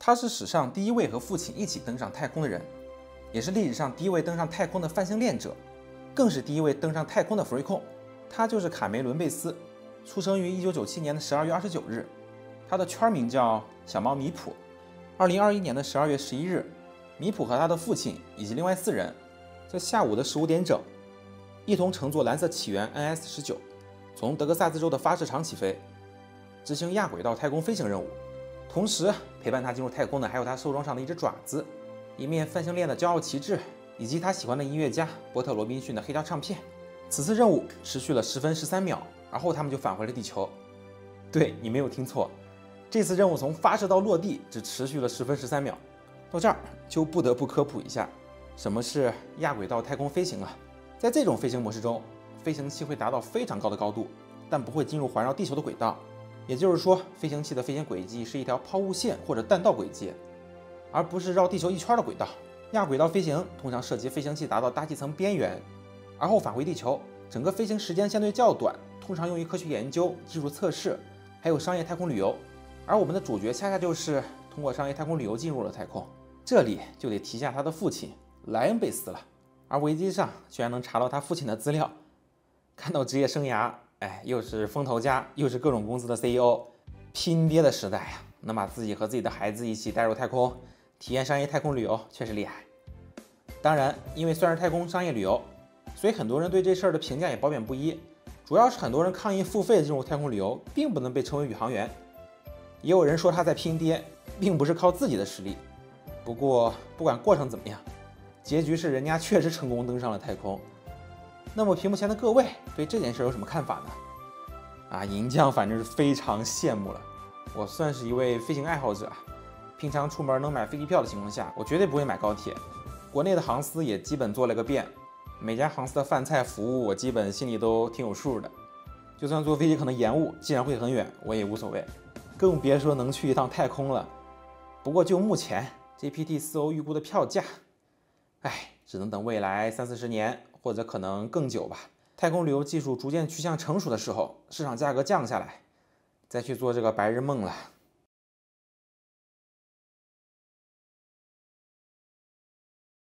他是史上第一位和父亲一起登上太空的人，也是历史上第一位登上太空的泛星链者，更是第一位登上太空的福瑞控。他就是卡梅伦·贝斯，出生于1997年的12月29日，他的圈名叫小猫米普。2021年的12月11日，米普和他的父亲以及另外4人，在下午的15点整，一同乘坐蓝色起源 NS-19，从德克萨斯州的发射场起飞，执行亚轨道太空飞行任务。同时陪伴他进入太空的还有他手中上的一只爪子、一面泛星链的骄傲旗帜，以及他喜欢的音乐家波特·罗宾逊的黑胶唱片。此次任务持续了10分13秒，然后他们就返回了地球。对，你没有听错，这次任务从发射到落地只持续了10分13秒。到这儿就不得不科普一下，什么是亚轨道太空飞行了。在这种飞行模式中，飞行器会达到非常高的高度，但不会进入环绕地球的轨道。也就是说，飞行器的飞行轨迹是一条抛物线或者弹道轨迹，而不是绕地球一圈的轨道。亚轨道飞行通常涉及飞行器达到大气层边缘，而后返回地球。整个飞行时间相对较短，通常用于科学研究、技术测试，还有商业太空旅游。而我们的主角恰恰就是通过商业太空旅游进入了太空。这里就得提下他的父亲莱恩·贝斯了。而维基上居然能查到他父亲的资料，看到职业生涯，又是风投家，又是各种公司的 CEO， 拼爹的时代呀，能把自己和自己的孩子一起带入太空，体验商业太空旅游，确实厉害。当然，因为算是太空商业旅游，所以很多人对这事儿的评价也褒贬不一。主要是很多人抗议付费进入太空旅游并不能被称为宇航员，也有人说他在拼爹，并不是靠自己的实力。不过不管过程怎么样，结局是人家确实成功登上了太空。那么屏幕前的各位对这件事有什么看法呢？银匠反正是非常羡慕了。我算是一位飞行爱好者，平常出门能买飞机票的情况下，我绝对不会买高铁。国内的航司也基本做了个遍，每家航司的饭菜服务我基本心里都挺有数的。就算坐飞机可能延误，既然会很远，我也无所谓，更别说能去一趟太空了。不过就目前 GPT-4O 预估的票价，只能等未来30-40年，或者可能更久吧。太空旅游技术逐渐趋向成熟的时候，市场价格降下来，再去做这个白日梦了。